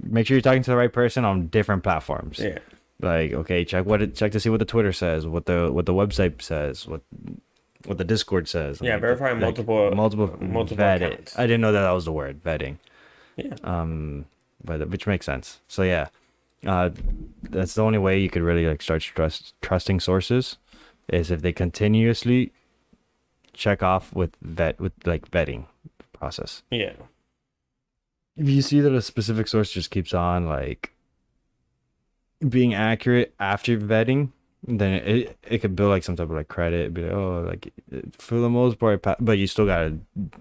make sure you're talking to the right person on different platforms. Yeah. Like, okay, check to see what the Twitter says, what the website says, what the Discord says. Yeah, Like, verify multiple vet it. accounts. I didn't know that was the word, vetting. Yeah. But which makes sense. So yeah, that's the only way you could really like start trusting sources, is if they continuously check off with vetting process. Yeah. If you see that a specific source just keeps on like being accurate after vetting, then it could build like some type of like credit. Be like, oh, like for the most part, but you still gotta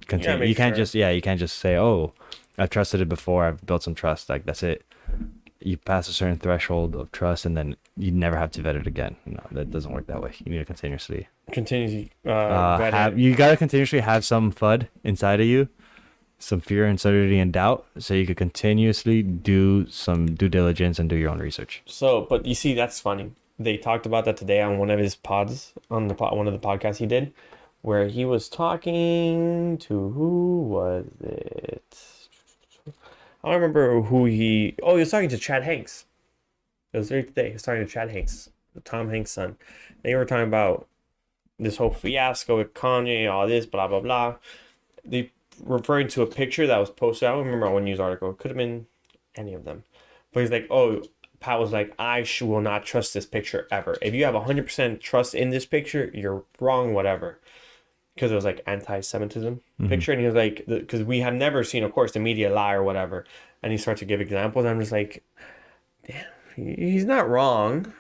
continue. You can't just say, oh, I've trusted it before. I've built some trust. Like that's it. You pass a certain threshold of trust, and then you never have to vet it again. No, that doesn't work that way. You need to continuously vet it. you gotta continuously have some FUD inside of you, some fear, uncertainty, and doubt, so you could continuously do some due diligence and do your own research. So, but you see, that's funny. They talked about that today on one of his pods, on one of the podcasts he did, where he was talking to, who was it? I don't remember who he was talking to Chad Hanks. It was there today. He was talking to Chad Hanks, Tom Hanks' son. They were talking about this whole fiasco with Kanye, all this, blah, blah, blah. They referring to a picture that was posted. I don't remember one news article. It could have been any of them. But he's like, oh, Pat was like, I will not trust this picture ever. If you have 100% trust in this picture, you're wrong, whatever. Because it was like anti-Semitism picture. And he was like, because we have never seen, of course, the media lie or whatever. And he starts to give examples. And I'm just like, damn, he's not wrong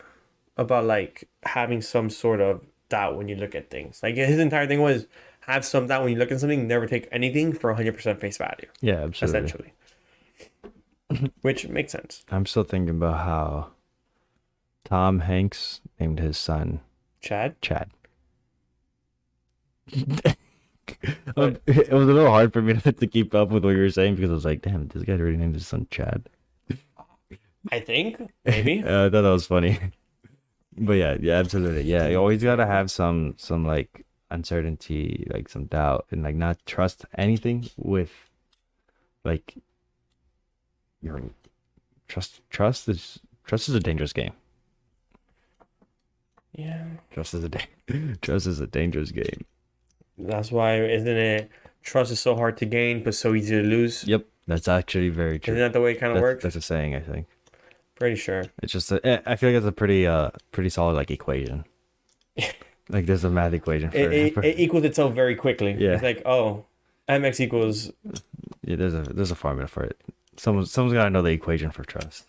about like having some sort of doubt when you look at things. Like his entire thing was have some doubt when you look at something, never take anything for 100% face value. Yeah, absolutely. Essentially. Which makes sense. I'm still thinking about how Tom Hanks named his son Chad? It was a little hard for me to keep up with what you were saying, because I was like, damn, this guy already named his son Chad. I think, maybe. I thought that was funny. But yeah, absolutely. Yeah, you always gotta have some like uncertainty, like some doubt, and like not trust anything with like your trust is a dangerous game. Yeah. Trust is a dangerous game. That's why, isn't it? Trust is so hard to gain, but so easy to lose. Yep, that's actually very true. Isn't that the way it kind of works? That's a saying, I think. Pretty sure. It's just I feel like it's a pretty solid like equation. Like there's a math equation for it equals itself very quickly. Yeah. It's like, oh, MX equals. Yeah, there's a formula for it. Someone's gotta know the equation for trust.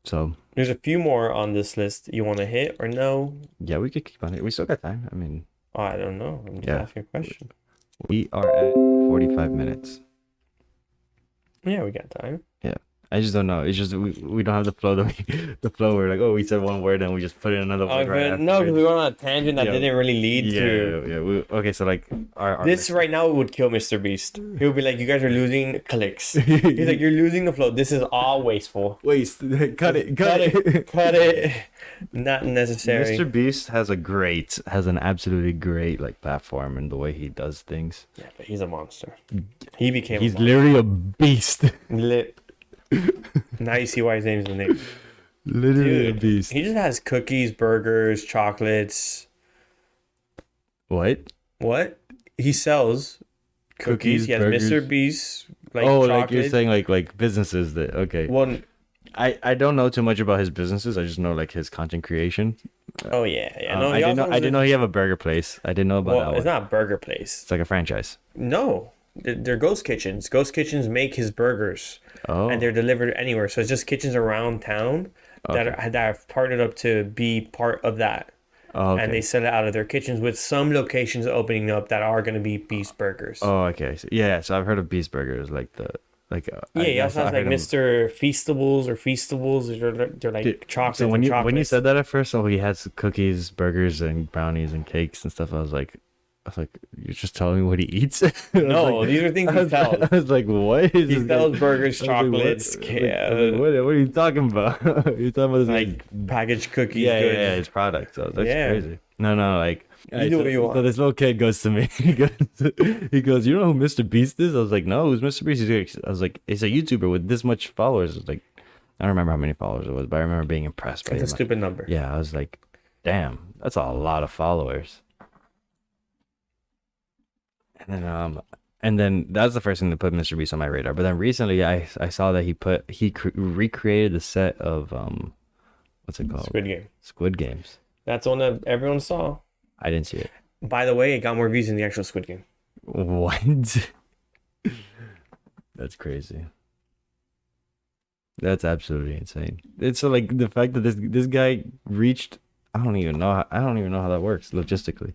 So There's a few more on this list you want to hit or no? yeah, we could keep on it. We still got time. I mean, Oh, I don't know. I'm just asking a question. we are at 45 minutes. Yeah, we got time. I just don't know. It's just we don't have the flow the flow where like, oh, we said one word and we just put in another word right after. No, because we went on a tangent that didn't really lead to. Yeah. Okay, so like our This right now would kill Mr. Beast. He would be like, you guys are losing clicks. He's like, you're losing the flow. This is all wasteful. waste. Cut it. Not necessary. Mr. Beast has an absolutely great like platform in the way he does things. Yeah, but he's a monster. He became He's literally a beast. lit. Now you see why his name's the name. Literally a Dude, beast. he just has cookies, burgers, chocolates. What? What? He sells cookies. He has burgers. Mr. Beast, like like you're chocolate. saying, like businesses that okay. One, I don't know too much about his businesses. I just know like his content creation. oh yeah, yeah. No, I didn't know he have a burger place. I didn't know about that Well, it's one. not a burger place. It's like a franchise. No, they're ghost kitchens. Ghost kitchens make his burgers, Oh, and they're delivered anywhere. So it's just kitchens around town that have partnered up to be part of that. oh, okay. And they sell it out of their kitchens with some locations opening up that are going to be Beast Burgers. Oh, okay. So, yeah, so I've heard of Beast Burgers, like the yeah, he also has like heard of- Mr. Feastables or Feastables. They're like Dude, chocolates. So when and you chocolates. said that at first, so he has cookies, burgers, and brownies and cakes and stuff. I was like, you're just telling me what he eats? No, these are things he sells. I was like, what is He this sells guy? burgers, I was like, what? chocolates, I was like, what are you talking about? You're talking about this like packaged cookies. yeah, goods. yeah, his product. So that's Yeah. crazy. No, like You do what you want. So this little kid goes to me. He goes, you know who Mr. Beast is? I was like, no, who's Mr. Beast? I was like, it's a YouTuber with this much followers. I was like, I don't remember how many followers it was, but I remember being impressed by It's a him. stupid number. Yeah, I was like, damn, that's a lot of followers. And then that's the first thing that put Mr. Beast on my radar. But then recently, I saw that he recreated the set of what's it called? Squid Game. Squid Games. That's the one that everyone saw. I didn't see it. By the way, it got more views than the actual Squid Game. What? That's crazy. That's absolutely insane. It's so like the fact that this guy reached. I don't even know how that works logistically.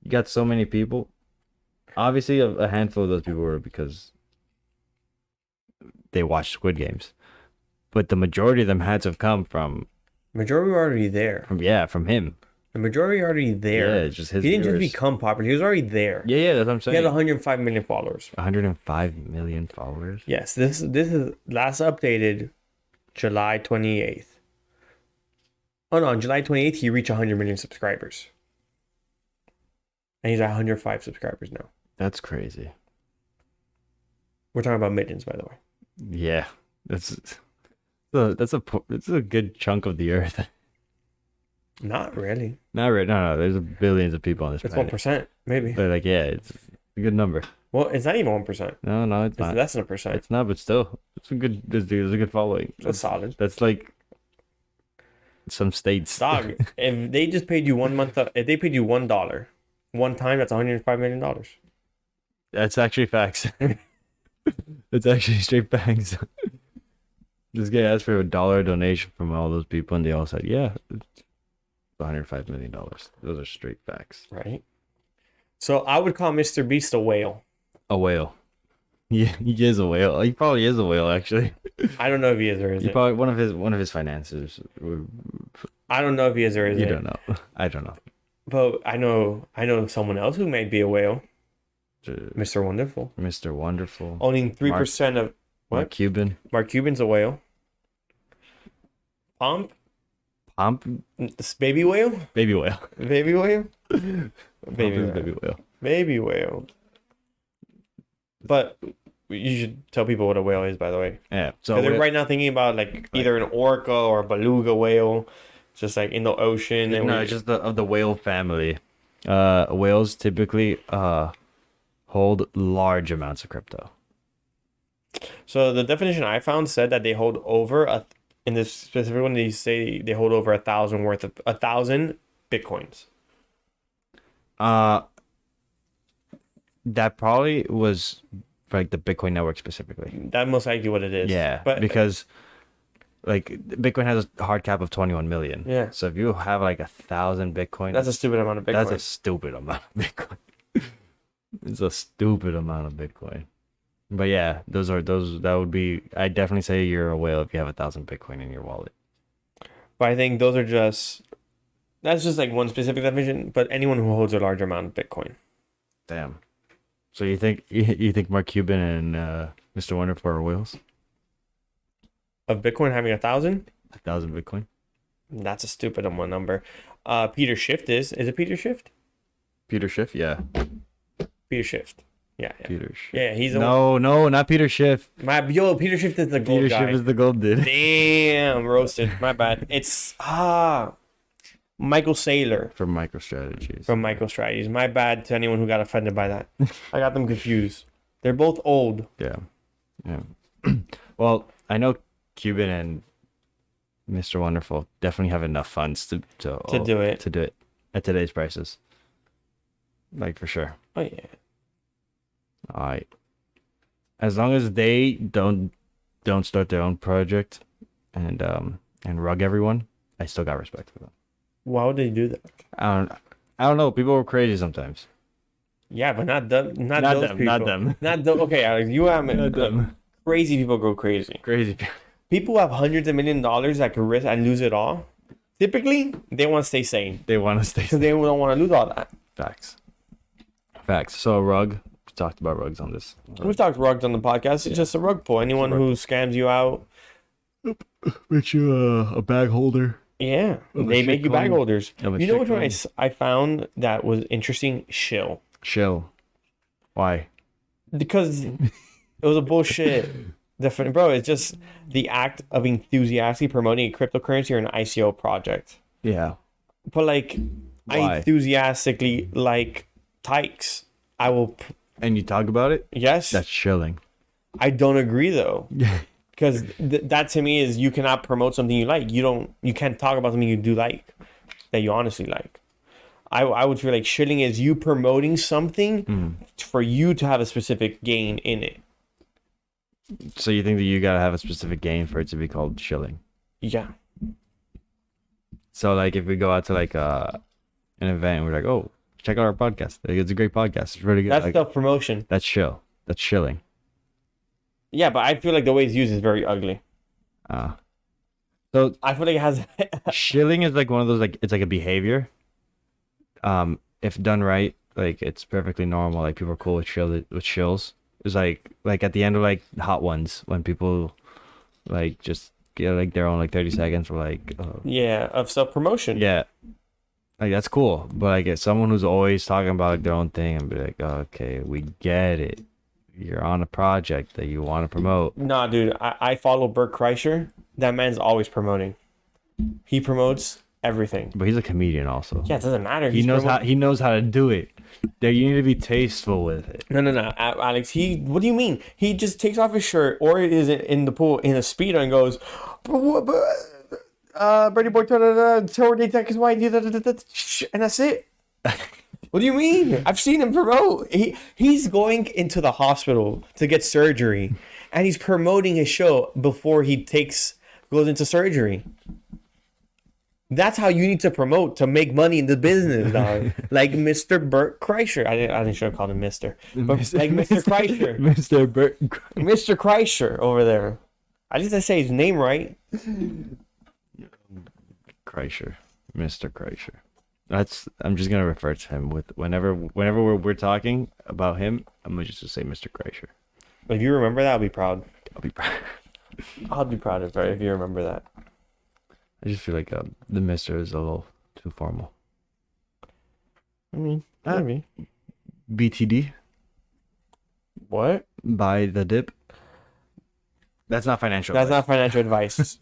You got so many people. Obviously, a handful of those people were because they watched Squid Games, but the majority of them had to have come from Majority were already there. from him. The majority already there. Yeah, it's just his He didn't viewers. just become popular. He was already there. Yeah, that's what I'm He saying. had 105 million followers. 105 million followers. Yes, this is last updated July 28th. Oh no, on July 28th he reached 100 million subscribers. And he's at 105 subscribers now. That's crazy. We're talking about millions, by the way. Yeah, that's a good chunk of the earth. Not really. Not right. No. There's billions of people on this It's planet. 1%, maybe. But like, yeah, it's a good number. Well, it's not even 1%. No, it's It's not. less than a percent. It's not, but still, it's a good. There's a good following. That's solid. That's like some states. Dog, if they just paid you 1 month, if they paid you $1 one time, that's $105 million. That's actually facts. That's actually straight facts. This guy asked for $1 donation from all those people, and they all said, "Yeah, it's $105 million." Those are straight facts. Right? So I would call Mr. Beast a whale. A whale. Yeah, he is a whale. He probably is a whale, actually. I don't know if he is or He isn't. probably one of his financiers. I don't know if he is or isn't. You don't know. I don't know. But I know someone else who may be a whale. Mr. Wonderful. Mr. Wonderful. Owning 3% of what? Mark Cuban. Mark Cuban's a whale. Pomp? This baby whale? Baby whale. Baby whale? Baby Baby whale. baby whale. Baby whale. But you should tell people what a whale is, by the way. Yeah. So Because they're right now thinking about like either an orca or a beluga whale, just like in the ocean. And no, we- it's just of the whale family. Whales typically hold large amounts of crypto. So the definition I found said that they hold over in this specific one, they say they hold over 1,000 Bitcoins. That probably was for, like the Bitcoin network specifically. That most likely what it is. Yeah, But because like Bitcoin has a hard cap of 21 million. Yeah. So if you have like 1,000 Bitcoin, that's a stupid amount of Bitcoin. that's a stupid amount of Bitcoin. It's a stupid amount of Bitcoin. But yeah, that would be. I definitely say you're a whale if you have 1,000 Bitcoin in your wallet. But I think that's just like one specific definition, but anyone who holds a large amount of Bitcoin. Damn. So you think Mark Cuban and Mr. Wonderful are whales? Of Bitcoin having 1,000? 1,000 Bitcoin. That's a stupid amount number. Peter Schiff is it Peter Schiff? Peter Schiff, yeah. Peter Schiff. Yeah. Peter Schiff. Yeah, he's the one. No, not Peter Schiff. Peter Schiff is the gold Peter guy. Schiff is the gold dude. Damn, roasted. My bad. It's Michael Saylor From MicroStrategies. from MicroStrategies. My bad to anyone who got offended by that. I got them confused. They're both old. Yeah. Yeah. Well, I know Cuban and Mr. Wonderful definitely have enough funds to do it. To do it at today's prices. Like, for sure. Oh yeah. All right. As long as they don't start their own project and rug everyone, I still got respect for them. Why would they do that? I don't know. People were crazy sometimes. Yeah, but not those them, people. not them. Not those. Okay, Alex, you have Not them. crazy people go crazy. Crazy. People who have hundreds of $1 millions that could risk and lose it all. Typically, they want to stay sane They want to stay. because they don't want to lose all that. Facts. So a rug. We talked about rugs on this. We've talked rugs on the podcast. It's just a rug pull. Anyone who scams you out, Make you a bag holder. yeah, Of a they shit make you bag coin. holders. Of a You know shit which one coin. I found that was interesting? Shill. Chill. Why? Because it was a bullshit. Bro, it's just the act of enthusiastically promoting a cryptocurrency or an ICO project. Yeah. But like, I Why? enthusiastically like Tykes. I will. And you talk about it? Yes. That's chilling. I don't agree though. Because that to me is you cannot promote something you like. You can't talk about something you do like, that you honestly like. I would feel like shilling is you promoting something for you to have a specific gain in it. So you think that you gotta have a specific game for it to be called chilling? Yeah. So like if we go out to like an event and we're like, oh, check out our podcast. Like, it's a great podcast. It's really good. That's Like, self-promotion. that's chill. That's chilling. Yeah, but I feel like the way it's used is very ugly. So I feel like it has... chilling is like one of those, like, it's like a behavior. If done right, like it's perfectly normal. Like people are cool with chills. It's like at the end of like Hot Ones when people like just get like their own like 30 seconds for like yeah, of self-promotion. yeah, like that's cool. But like if someone who's always talking about like their own thing and be like, okay, we get it. You're on a project that you want to promote. Nah, dude, I follow Bert Kreischer. That man's always promoting. He promotes everything. But he's a comedian also. Yeah, it doesn't matter. He knows how to do it. There, you need to be tasteful with it. No, Alex. What do you mean? He just takes off his shirt or is in the pool in a speedo and goes, Birdie boy, terror tech is white, and that's it. What do you mean? I've seen him promote. He's going into the hospital to get surgery, and he's promoting his show before he goes into surgery. That's how you need to promote to make money in the business, dog. Like Mr. Bert Kreischer. I didn't should have called him Mr. But like Mr. Kreischer. Mr. Bert Mr. Kreischer over there. At least I say his name right. Kreischer. Mr. Kreischer. I'm just gonna refer to him with whenever we're talking about him, I'm gonna just say Mr. Kreischer. If you remember that, I'll be proud. I'll be proud. I'll be proud of it if you remember that. I just feel like the Mr. is a little too formal. I mean, maybe. BTD. What? Buy the dip. That's not financial. That's not financial advice.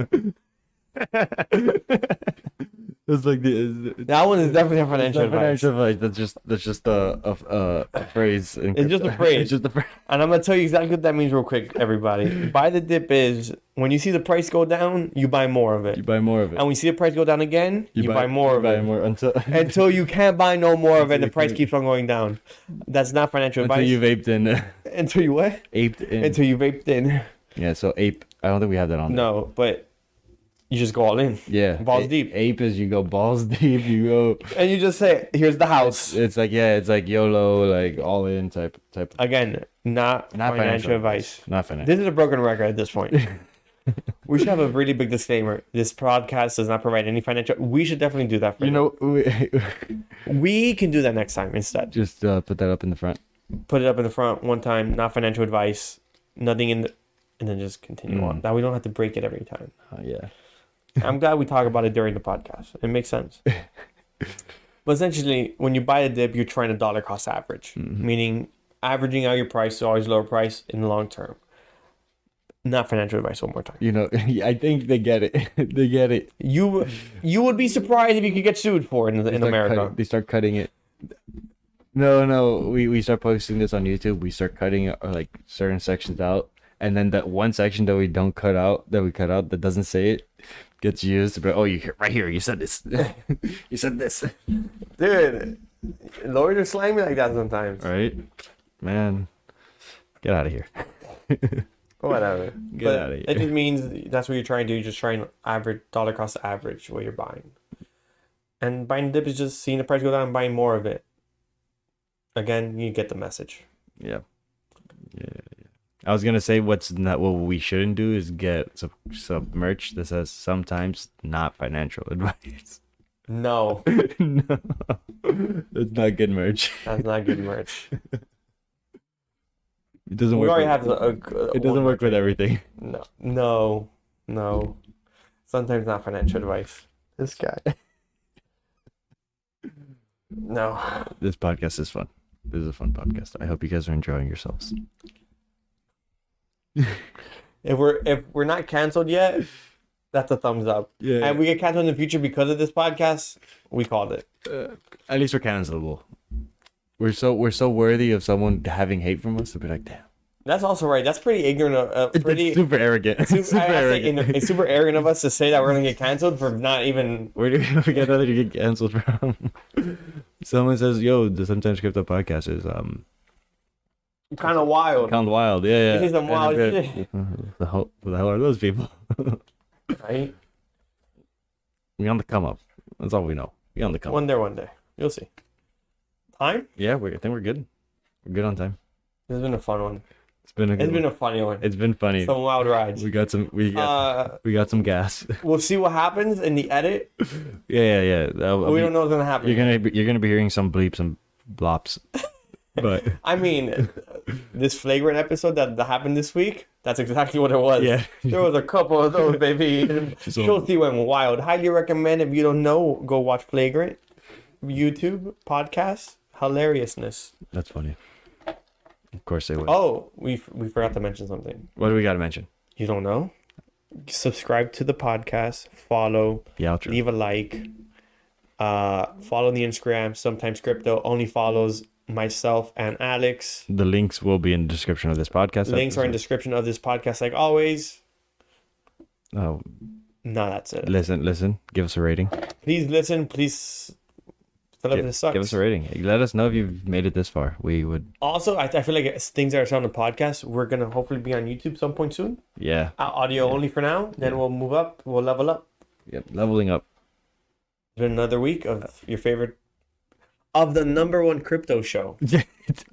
It's like That one is definitely not financial advice. advice. That's just a phrase. It's just a phrase. It's just a phrase. And I'm gonna tell you exactly what that means real quick, everybody. Buy the dip is when you see the price go down, you buy more of it. You buy more of it. And when you see the price go down again, you buy more of it. Until Until you can't buy no more of it, the price keeps on going down. That's not financial advice. you vaped in. Until you what? Aped in. Until you vaped in. Yeah. So ape. I don't think we have that on. No, but you just go all in. Yeah. Balls deep. Ape is you go balls deep. You go. And you just say, here's the house. It's like YOLO, like all in type. Again, not financial advice. Not financial. This is a broken record at this point. We should have a really big disclaimer. This podcast does not provide any financial. We should definitely do that for we can do that next time instead. Just put that up in the front. Put it up in the front one time. Not financial advice. Nothing in the, and then just continue on. That we don't have to break it every time. Yeah. I'm glad we talk about it during the podcast. It makes sense. But essentially, when you buy a dip, you're trying to dollar cost average, meaning averaging out your price to always lower price in the long term. Not financial advice. One more time. You know, I think they get it. They get it. You would be surprised if you could get sued for it in America. They start cutting it. No. We start posting this on YouTube. We start cutting like certain sections out, and then that one section that we cut out that doesn't say it gets used. But oh, right here. You said this. You said this. Dude, lawyers are slang me like that sometimes. Right, man. Get out of here. Whatever. Get out of here. It just means that's what you're trying to do. You're just trying average dollar cost average what you're buying. And buying dip is just seeing the price go down and buying more of it. Again, you get the message. Yeah. I was gonna say what we shouldn't do is get some merch that says sometimes not financial advice. No. No. That's not good merch. That's not good merch. It doesn't We work. already have It doesn't work with everything. No. Sometimes not financial advice. This guy. No. This podcast is fun. This is a fun podcast. I hope you guys are enjoying yourselves. If we're not canceled yet, that's a thumbs up. Yeah. And we get canceled in the future because of this podcast, we called it. At least we're cancelable. We're so worthy of someone having hate from us to be like, damn. That's also right. That's pretty ignorant. Pretty It's super arrogant. super arrogant. It's super arrogant of us to say that we're gonna get canceled for not even. Where do we get other to get canceled from? Someone says, "Yo, the Sometimes Crypto podcast is Kind of wild. kind of wild." Yeah. This is some And wild I've shit. got- Who the hell are those people? Right? We on the come up. That's all we know. We on the come up. One day. You'll see. Time? Yeah, I think we're good. We're good on time. This has been a fun one. It's been a good It's been one. a funny one. It's been funny. Some wild rides. We got some gas. We'll see what happens in the edit. Yeah. We don't know what's gonna happen. You're gonna be hearing some bleeps and blops. But I mean, this flagrant episode that happened this week, that's exactly what it was. Yeah. There was a couple of those, baby. Filthy went wild. Highly recommend, if you don't know, go watch Flagrant. YouTube, podcast, hilariousness. that's funny. Of course they would. Oh, we forgot to mention something. What do we got to mention? You don't know? Subscribe to the podcast, follow, The outro. leave a like, follow the Instagram, Sometimes Crypto, only follows myself and Alex. The links will be in the description of this podcast. Links are in the description of this podcast, like always. Oh, No, that's it. listen. Give us a rating. Please listen. Please. This sucks. Give us a rating. Let us know if you've made it this far. We would. Also, I feel like it's things that are on the podcast, we're gonna hopefully be on YouTube some point soon. Yeah. Audio only for now. Then we'll move up. We'll level up. Yep. Leveling up. It's been another week of your favorite, of the number one crypto show.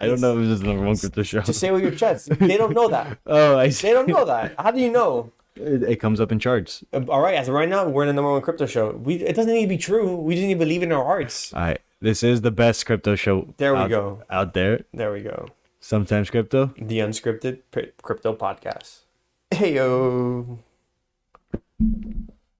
I don't know if this is the number one crypto show. Just say it with your chest. They don't know that. Oh, I see. They don't know that. How do you know? It comes up in charts. All right, as of right now, we're in the number one crypto show. It doesn't need to be true. We just need to believe in our hearts. All right. This is the best crypto show. There we go. Out there. There we go. Sometimes Crypto. The unscripted crypto podcast. Hey yo.